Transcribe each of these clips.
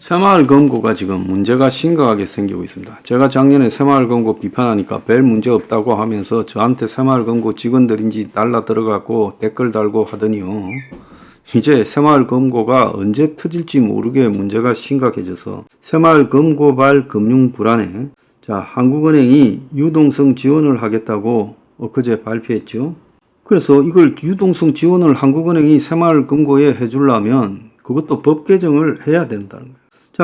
새마을금고가 지금 문제가 심각하게 생기고 있습니다. 제가 작년에 새마을금고 비판하니까 별 문제 없다고 하면서 저한테 새마을금고 직원들인지 날라 들어가고 댓글 달고 하더니요. 이제 새마을금고가 언제 터질지 모르게 문제가 심각해져서 새마을금고발 금융 불안에 한국은행이 유동성 지원을 하겠다고 엊그제 발표했죠. 그래서 이걸 유동성 지원을 한국은행이 새마을금고에 해주려면 그것도 법 개정을 해야 된다는 거예요.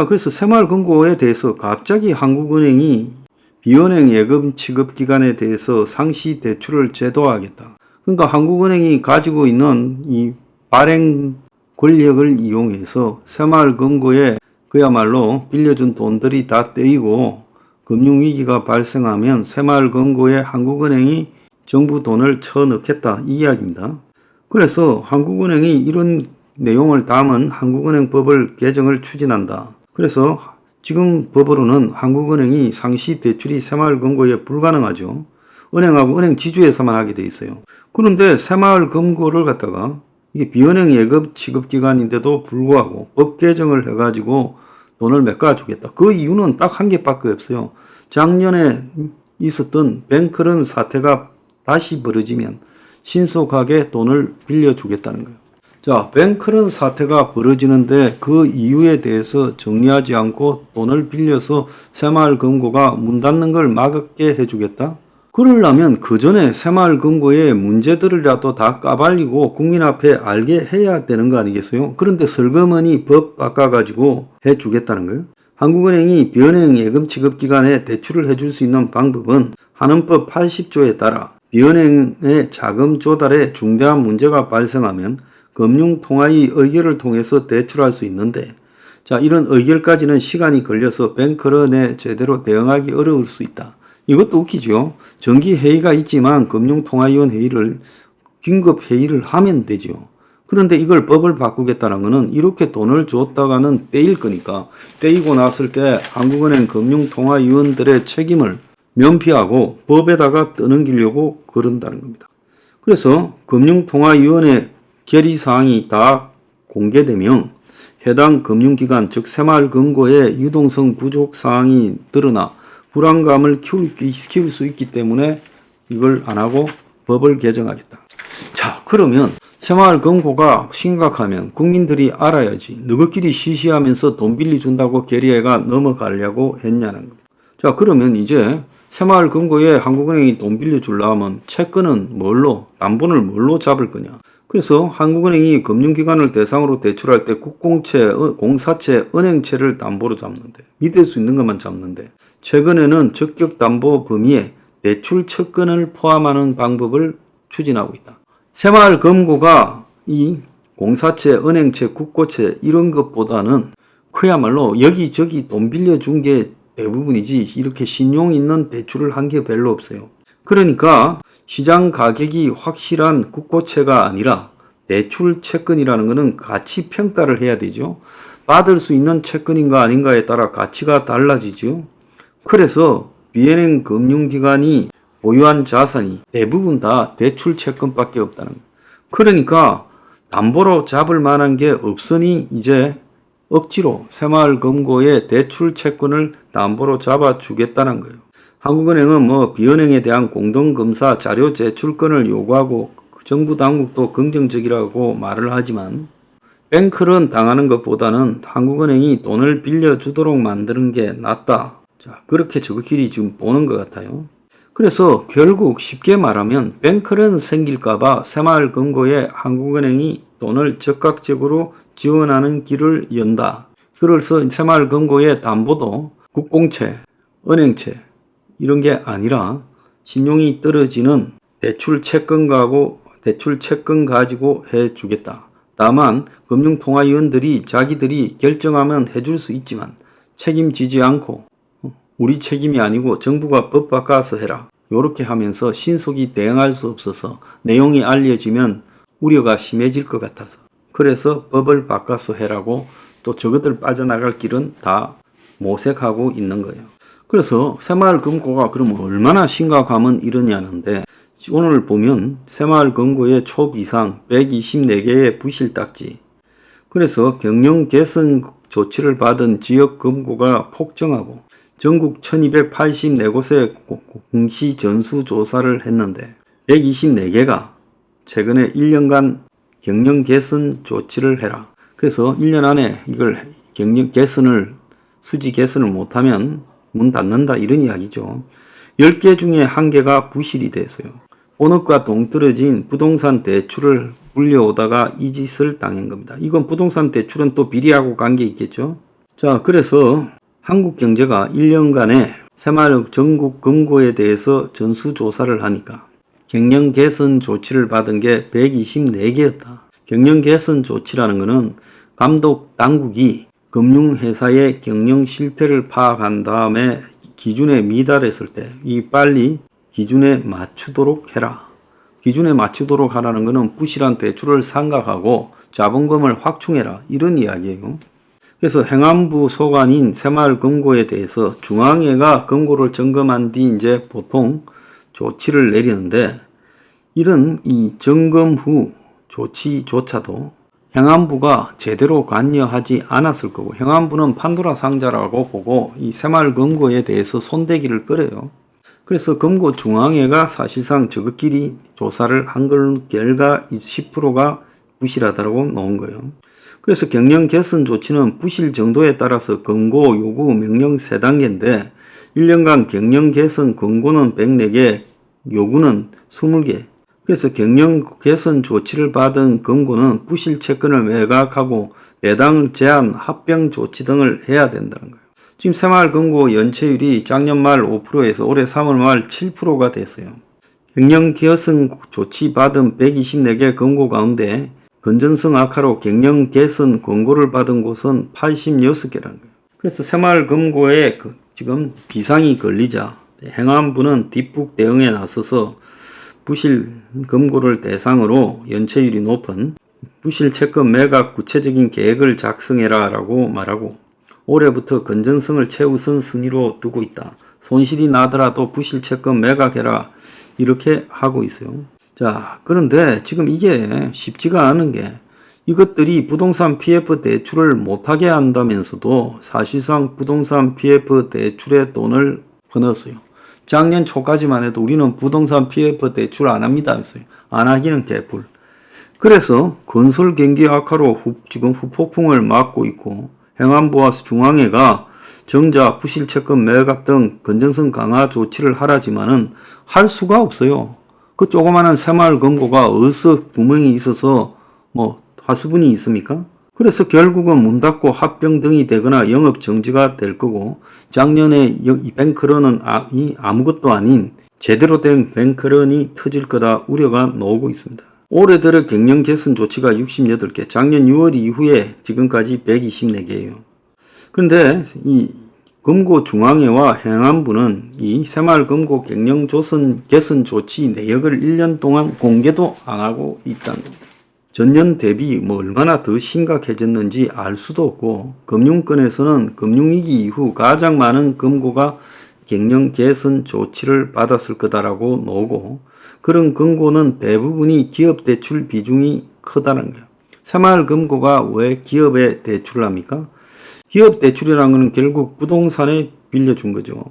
그래서 새마을금고에 대해서 갑자기 한국은행이 비은행 예금 취급 기간에 대해서 상시 대출을 제도화하겠다. 그러니까 한국은행이 가지고 있는 이 발행 권력을 이용해서 새마을금고에 그야말로 빌려준 돈들이 다 떼이고 금융위기가 발생하면 새마을금고에 한국은행이 정부 돈을 쳐넣겠다 이 이야기입니다. 그래서 한국은행이 이런 내용을 담은 한국은행법을 개정을 추진한다. 그래서 지금 법으로는 한국은행이 상시 대출이 새마을금고에 불가능하죠. 은행하고 은행 지주에서만 하게 돼 있어요. 그런데 새마을금고를 갖다가 이게 비은행 예금 취급 기간인데도 불구하고 법 개정을 해가지고 돈을 메꿔주겠다. 그 이유는 딱 한 개밖에 없어요. 작년에 있었던 뱅크런 사태가 다시 벌어지면 신속하게 돈을 빌려주겠다는 거예요. 뱅크런 사태가 벌어지는데 그 이유에 대해서 정리하지 않고 돈을 빌려서 새마을금고가 문 닫는 걸 막게 해주겠다? 그러려면 그 전에 새마을금고의 문제들이라도 다 까발리고 국민 앞에 알게 해야 되는 거 아니겠어요? 그런데 슬그머니 법 바꿔가지고 해주겠다는 거예요. 한국은행이 비은행 예금 취급 기간에 대출을 해줄 수 있는 방법은 한은법 80조에 따라 비은행의 자금 조달에 중대한 문제가 발생하면 금융통화의 의결을 통해서 대출할 수 있는데 이런 의결까지는 시간이 걸려서 뱅크런에 제대로 대응하기 어려울 수 있다. 이것도 웃기죠. 정기회의가 있지만 금융통화위원회의를 긴급회의를 하면 되죠. 그런데 이걸 법을 바꾸겠다는 것은 이렇게 돈을 줬다가는 떼일 거니까 떼이고 났을 때 한국은행 금융통화위원들의 책임을 면피하고 법에다가 떠넘기려고 그런다는 겁니다. 그래서 금융통화위원회 결의사항이 다 공개되면 해당 금융기관 즉 새마을금고의 유동성 부족 사항이 드러나 불안감을 키울 수 있기 때문에 이걸 안 하고 법을 개정하겠다. 그러면 새마을금고가 심각하면 국민들이 알아야지 너희끼리 시시하면서 돈 빌려준다고 결의회가 넘어가려고 했냐는 겁니다. 그러면 이제 새마을금고에 한국은행이 돈 빌려주려면 채권은 담보를 뭘로 잡을 거냐. 그래서 한국은행이 금융기관을 대상으로 대출할 때 국공채, 공사채, 은행채를 담보로 잡는데 믿을 수 있는 것만 잡는데 최근에는 적격 담보 범위에 대출 채권을 포함하는 방법을 추진하고 있다. 새마을금고가 이 공사채, 은행채, 국고채 이런 것보다는 그야말로 여기저기 돈 빌려준 게 대부분이지 이렇게 신용 있는 대출을 한 게 별로 없어요. 그러니까 시장 가격이 확실한 국고채가 아니라 대출 채권이라는 것은 가치 평가를 해야 되죠. 받을 수 있는 채권인가 아닌가에 따라 가치가 달라지죠. 그래서 비은행 금융기관이 보유한 자산이 대부분 다 대출 채권밖에 없다는 거예요. 그러니까 담보로 잡을 만한 게 없으니 이제 억지로 새마을금고의 대출 채권을 담보로 잡아주겠다는 거예요. 한국은행은 비은행에 대한 공동검사 자료 제출권을 요구하고 정부 당국도 긍정적이라고 말을 하지만 뱅크런 당하는 것보다는 한국은행이 돈을 빌려주도록 만드는 게 낫다. 그렇게 저희끼리 지금 보는 것 같아요. 그래서 결국 쉽게 말하면 뱅크런 생길까봐 새마을금고에 한국은행이 돈을 적극적으로 지원하는 길을 연다. 그래서 새마을금고의 담보도 국공채, 은행채 이런 게 아니라 신용이 떨어지는 대출 채권 가지고 해주겠다. 다만 금융통화위원들이 자기들이 결정하면 해줄 수 있지만 책임지지 않고 우리 책임이 아니고 정부가 법 바꿔서 해라. 이렇게 하면서 신속히 대응할 수 없어서 내용이 알려지면 우려가 심해질 것 같아서 그래서 법을 바꿔서 해라고 또 저것들 빠져나갈 길은 다 모색하고 있는 거예요. 그래서 새마을금고가 그럼 얼마나 심각하면 이러냐는데 오늘 보면 새마을금고의 초비상 124개의 부실딱지 그래서 경영 개선 조치를 받은 지역 금고가 폭증하고 전국 1284곳에 공시 전수조사를 했는데 124개가 최근에 1년간 경영 개선 조치를 해라. 그래서 1년 안에 이걸 경영 개선을 수지 개선을 못하면 문 닫는다 이런 이야기죠. 10개 중에 1개가 부실이 돼서요. 본업과 동떨어진 부동산 대출을 물려오다가 이 짓을 당한 겁니다. 이건 부동산 대출은 또 비리하고 관계 있겠죠. 자, 그래서 한국 경제가 1년간의 새마을 전국 금고에 대해서 전수조사를 하니까 경영 개선 조치를 받은 게 124개였다. 경영 개선 조치라는 것은 감독 당국이 금융회사의 경영 실태를 파악한 다음에 기준에 미달했을 때 이 빨리 기준에 맞추도록 해라. 기준에 맞추도록 하라는 것은 부실한 대출을 상각하고 자본금을 확충해라. 이런 이야기예요. 그래서 행안부 소관인 새마을금고에 대해서 중앙회가 금고를 점검한 뒤 이제 보통 조치를 내리는데 이런 이 점검 후 조치조차도 행안부가 제대로 관여하지 않았을 거고 행안부는 판도라 상자라고 보고 이 새마을금고에 대해서 손대기를 끌어요. 그래서 금고 중앙회가 사실상 저것끼리 조사를 한 결과 10%가 부실하다고 나온 거예요. 그래서 경영 개선 조치는 부실 정도에 따라서 권고, 요구, 명령 3단계인데 1년간 경영 개선 권고는 104개, 요구는 20개. 그래서 경영 개선 조치를 받은 권고는 부실 채권을 매각하고 배당 제한, 합병 조치 등을 해야 된다는 거예요. 지금 새마을금고 연체율이 작년 말 5%에서 올해 3월 말 7%가 됐어요. 경영 개선 조치 받은 124개 권고 가운데 건전성 악화로 경영 개선 권고를 받은 곳은 86개라는 거예요. 그래서 새마을금고에 지금 비상이 걸리자 행안부는 뒷북 대응에 나서서 부실 금고를 대상으로 연체율이 높은 부실 채권 매각 구체적인 계획을 작성해라 라고 말하고 올해부터 건전성을 최우선 순위로 두고 있다. 손실이 나더라도 부실 채권 매각해라 이렇게 하고 있어요. 자, 그런데 지금 이게 쉽지가 않은 게 이것들이 부동산 PF 대출을 못하게 한다면서도 사실상 부동산 PF 대출의 돈을 퍼넣었어요. 작년 초까지만 해도 우리는 부동산 PF 대출 안 합니다 했어요. 안 하기는 개뿔. 그래서 건설 경기 악화로 지금 후폭풍을 맞고 있고 행안부와 중앙회가 정자, 부실 채권 매각 등 건전성 강화 조치를 하라지만은 할 수가 없어요. 그 조그마한 새마을금고가 어디서 구멍이 있어서 화수분이 있습니까? 그래서 결국은 문 닫고 합병 등이 되거나 영업 정지가 될 거고 작년에 이 뱅크런은 아무것도 아닌 제대로 된 뱅크런이 터질 거다 우려가 나오고 있습니다. 올해 들어 경영 개선 조치가 68개, 작년 6월 이후에 지금까지 124개예요. 그런데 이 금고 중앙회와 행안부는 이 새마을금고 경영 개선 조치 내역을 1년 동안 공개도 안 하고 있다는 겁니다. 전년 대비 얼마나 더 심각해졌는지 알 수도 없고 금융권에서는 금융위기 이후 가장 많은 금고가 경영 개선 조치를 받았을 거다라고 나오고 그런 금고는 대부분이 기업 대출 비중이 크다는 거예요. 새마을금고가 왜 기업에 대출을 합니까? 기업 대출이라는 것은 결국 부동산에 빌려준 거죠.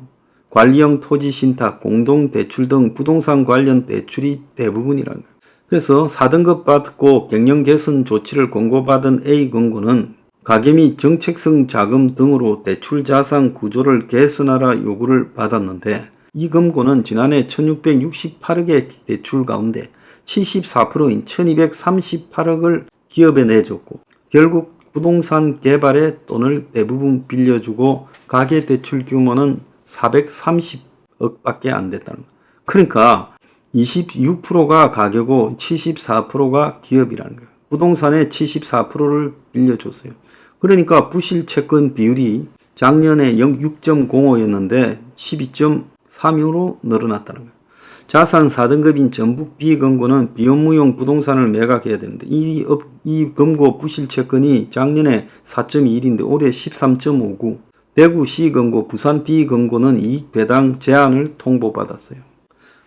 관리형 토지 신탁, 공동대출 등 부동산 관련 대출이 대부분이라는 거예요. 그래서 4등급 받고 경영 개선 조치를 권고받은 A금고는 가계 및 정책성 자금 등으로 대출 자산 구조를 개선하라 요구를 받았는데 이 금고는 지난해 1668억의 대출 가운데 74%인 1238억을 기업에 내줬고 결국 부동산 개발에 돈을 대부분 빌려주고 가계대출 규모는 430억밖에 안 됐다는 거예요. 그러니까 26%가 가계고 74%가 기업이라는 거예요. 부동산에 74%를 빌려줬어요. 그러니까 부실 채권 비율이 작년에 6.05였는데 12.32로 늘어났다는 거예요. 자산 4등급인 전북 B금고는 비업무용 부동산을 매각해야 되는데 이 금고 부실 채권이 작년에 4.21인데 올해 13.59. 대구 C금고, 부산 D금고는 이익 배당 제한을 통보받았어요.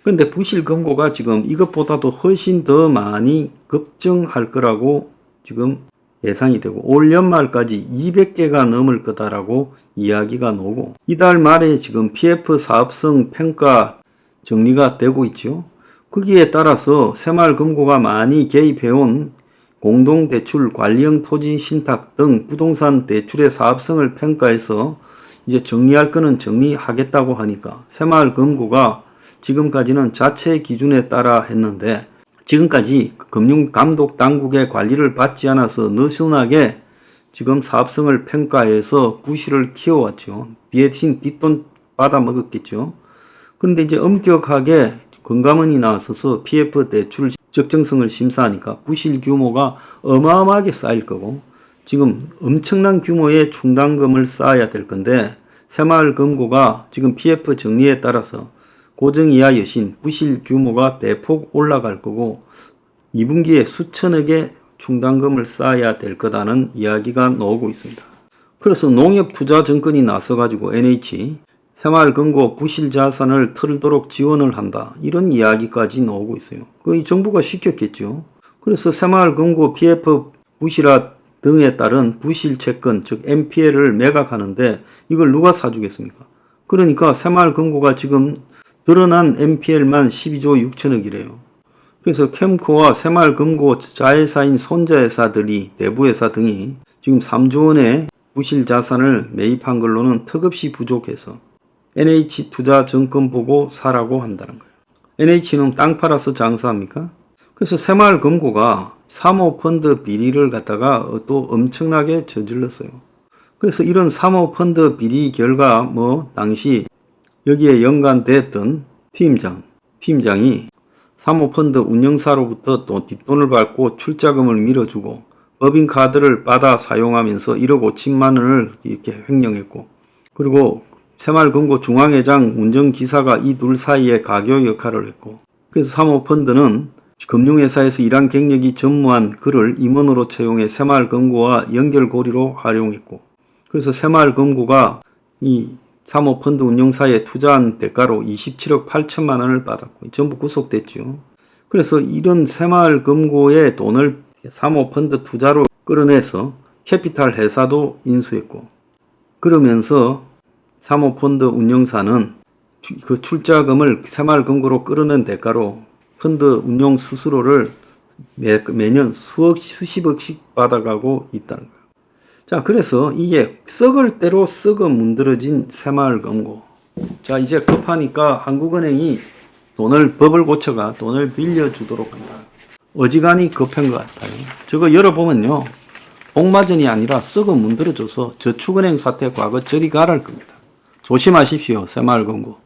그런데 부실 금고가 지금 이것보다도 훨씬 더 많이 급증할 거라고 지금 대상이 되고 올 연말까지 200개가 넘을 거다라고 이야기가 나오고 이달 말에 지금 PF 사업성 평가 정리가 되고 있죠. 거기에 따라서 새마을금고가 많이 개입해온 공동대출, 관리형 토지 신탁 등 부동산 대출의 사업성을 평가해서 이제 정리할 거는 정리하겠다고 하니까 새마을금고가 지금까지는 자체 기준에 따라 했는데 지금까지 금융감독당국의 관리를 받지 않아서 느슨하게 지금 사업성을 평가해서 부실을 키워왔죠. 대신 뒷돈 받아 먹었겠죠. 그런데 이제 엄격하게 금감원이 나서서 PF 대출 적정성을 심사하니까 부실 규모가 어마어마하게 쌓일 거고 지금 엄청난 규모의 충당금을 쌓아야 될 건데 새마을금고가 지금 PF 정리에 따라서 고정 이하 여신 부실 규모가 대폭 올라갈 거고 2분기에 수천억의 충당금을 쌓아야 될 거다는 이야기가 나오고 있습니다. 그래서 농협투자증권이 나서가지고 NH 새마을금고 부실 자산을 털도록 지원을 한다 이런 이야기까지 나오고 있어요. 이 정부가 시켰겠죠. 그래서 새마을금고 PF 부실화 등에 따른 부실 채권 즉 NPL을 매각하는데 이걸 누가 사주겠습니까? 그러니까 새마을금고가 지금 드러난 NPL만 12조 6천억이래요. 그래서 캠코와 새마을금고 자회사인 손자회사들이 내부회사 등이 지금 3조 원의 부실 자산을 매입한 걸로는 턱없이 부족해서 NH투자증권 보고 사라고 한다는 거예요. NH는 땅 팔아서 장사합니까? 그래서 새마을금고가 사모펀드 비리를 갖다가 또 엄청나게 저질렀어요. 그래서 이런 사모펀드 비리 결과 당시 여기에 연관됐던 팀장이 사모펀드 운영사로부터 또 뒷돈을 받고 출자금을 밀어주고 법인카드를 받아 사용하면서 1억 5천만 원을 이렇게 횡령했고 그리고 새마을금고 중앙회장 운전기사가 이 둘 사이에 가교 역할을 했고 그래서 사모펀드는 금융회사에서 일한 경력이 전무한 그를 임원으로 채용해 새마을금고와 연결고리로 활용했고 그래서 새마을금고가 이 사모펀드 운용사에 투자한 대가로 27억 8천만 원을 받았고 전부 구속됐죠. 그래서 이런 새마을금고의 돈을 사모펀드 투자로 끌어내서 캐피탈 회사도 인수했고 그러면서 사모펀드 운용사는 그 출자금을 새마을금고로 끌어낸 대가로 펀드 운용 수수료를 매년 수십억씩 받아가고 있다는 거예요. 자, 그래서 이게 썩을 대로 썩어 문드러진 새마을금고. 자, 이제 급하니까 한국은행이 법을 고쳐가 돈을 빌려주도록 한다. 어지간히 급한 것 같아요. 저거 열어보면요. 복마전이 아니라 썩어 문드러져서 저축은행 사태 과거 저리 가랄 겁니다. 조심하십시오, 새마을금고.